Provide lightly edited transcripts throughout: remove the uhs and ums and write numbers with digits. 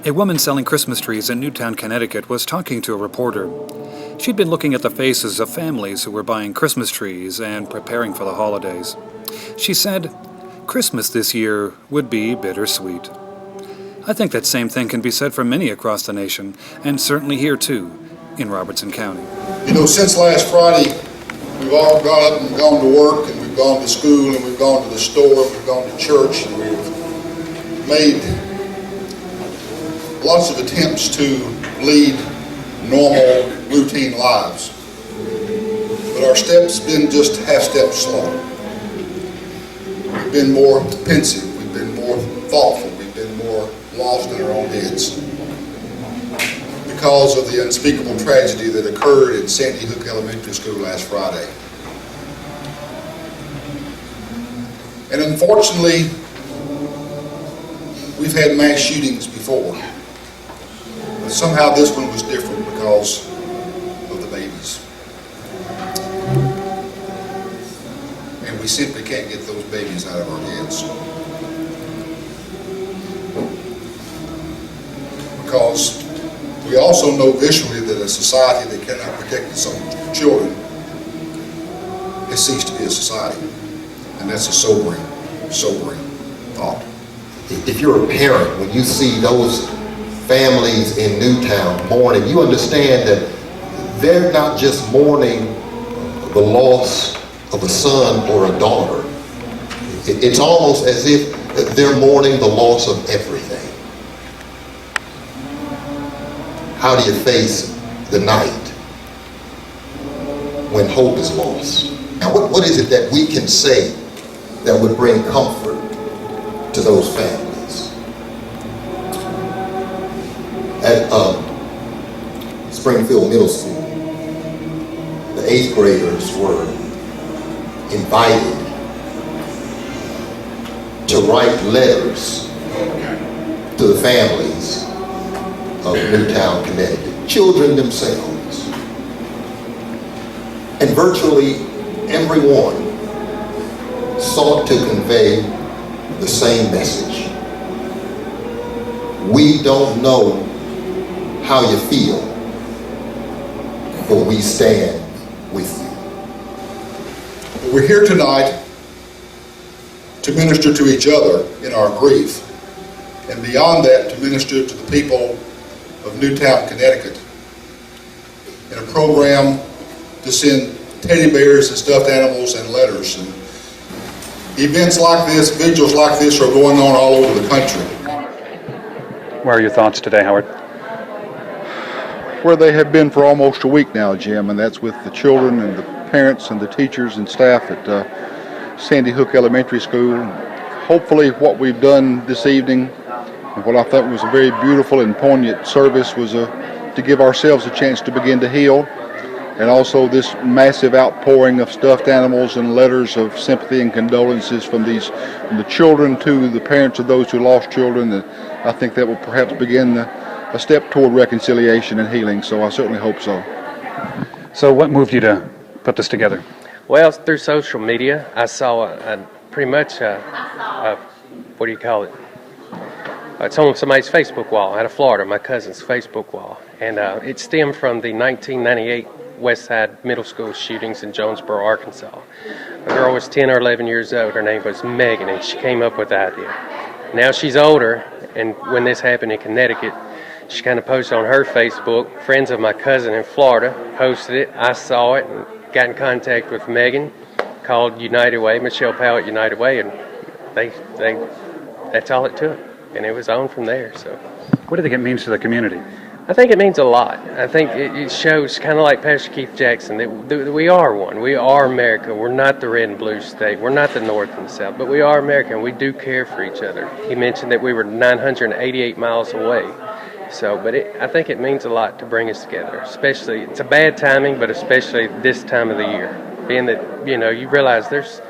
A woman selling Christmas trees in Newtown, Connecticut was talking to a reporter. She'd been looking at the faces of families who were buying Christmas trees and preparing for the holidays. She said, "Christmas this year would be bittersweet." I think that same thing can be said for many across the nation, and certainly here too, in Robertson County. Since last Friday, we've all got up and gone to work, and we've gone to school, and we've gone to the store, and we've gone to church, and we've made lots of attempts to lead normal, routine lives. But our steps been just half steps slow. We've been more pensive, we've been more thoughtful, we've been more lost in our own heads because of the unspeakable tragedy that occurred in Sandy Hook Elementary School last Friday. And unfortunately, we've had mass shootings before. But somehow this one was different because of the babies. And we simply can't get those babies out of our heads. Because we also know visually that a society that cannot protect its own children has ceased to be a society. And that's a sobering thought. If you're a parent, when you see those families in Newtown mourning, you understand that they're not just mourning the loss of a son or a daughter. It's almost as if they're mourning the loss of everything. How do you face the night when hope is lost? Now, what is it that we can say that would bring comfort to those families? At Springfield Middle School, the 8th graders were invited to write letters to the families of Newtown, Connecticut, children themselves. And virtually everyone sought to convey the same message. We don't know how you feel, but we stand with you. We're here tonight to minister to each other in our grief, and beyond that, to minister to the people of Newtown, Connecticut, in a program to send teddy bears and stuffed animals and letters. And events like this, vigils like this, are going on all over the country. Where are your thoughts today, Howard? Where they have been for almost a week now, Jim, and that's with the children and the parents and the teachers and staff at Sandy Hook Elementary School. Hopefully what we've done this evening, and what I thought was a very beautiful and poignant service, was to give ourselves a chance to begin to heal, and also this massive outpouring of stuffed animals and letters of sympathy and condolences from the children to the parents of those who lost children. And I think that will perhaps begin a step toward reconciliation and healing, so I certainly hope so. So what moved you to put this together? Well, through social media, I saw pretty much what do you call it? It's on somebody's Facebook wall out of Florida, my cousin's Facebook wall. And it stemmed from the 1998 West Side Middle School shootings in Jonesboro, Arkansas. A girl was 10 or 11 years old. Her name was Megan, and she came up with the idea. Now she's older, and when this happened in Connecticut, she kind of posted on her Facebook. Friends of my cousin in Florida posted it. I saw it and got in contact with Megan, called United Way, Michelle Powell at United Way, and they that's all it took. And it was on from there. So, What do you think it means to the community? I think it means a lot. I think it shows, kind of like Pastor Keith Jackson, that we are one. We are America. We're not the red and blue state. We're not the North and the South, but we are America, and we do care for each other. He mentioned that we were 988 miles away. So, but I think it means a lot to bring us together. Especially, it's a bad timing, but especially this time of the year, being that you realize there's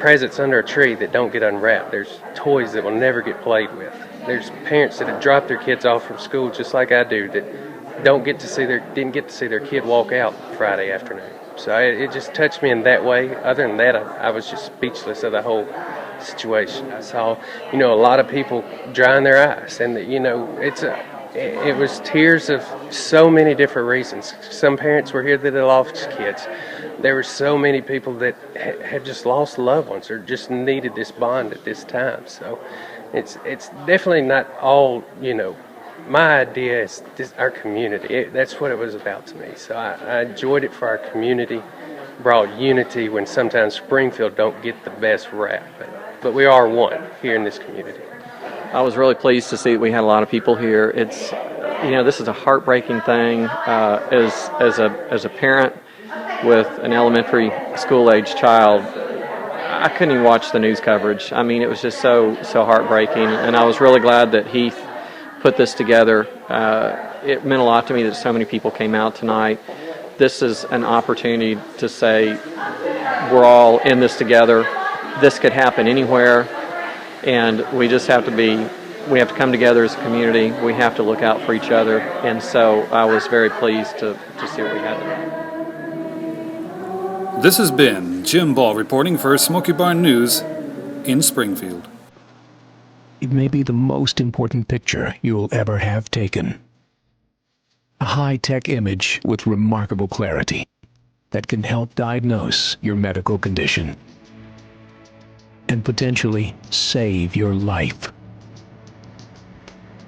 presents under a tree that don't get unwrapped. There's toys that will never get played with. There's parents that have dropped their kids off from school just like I do that didn't get to see their kid walk out Friday afternoon. So it just touched me in that way. Other than that, I was just speechless of the whole situation. I saw, a lot of people drying their eyes, and it was tears of so many different reasons. Some parents were here that had lost kids. There were so many people that had just lost loved ones or just needed this bond at this time. So it's definitely not all, my idea is our community. That's what it was about to me. So I enjoyed it for our community, brought unity when sometimes Springfield don't get the best rap. But we are one here in this community. I was really pleased to see that we had a lot of people here. It's, this is a heartbreaking thing. As a parent with an elementary school age child, I couldn't even watch the news coverage. I mean, it was just so heartbreaking, and I was really glad that Heath put this together. It meant a lot to me that so many people came out tonight. This is an opportunity to say we're all in this together. This could happen anywhere, and we just have to come together as a community. We have to look out for each other, and so I was very pleased to see what we had tonight. This has been Jim Ball reporting for Smoky Barn News in Springfield. It may be the most important picture you'll ever have taken. A high-tech image with remarkable clarity that can help diagnose your medical condition and potentially save your life.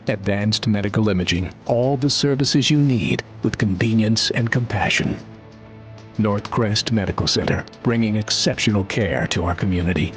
Advanced medical imaging, all the services you need with convenience and compassion. Northcrest Medical Center, bringing exceptional care to our community.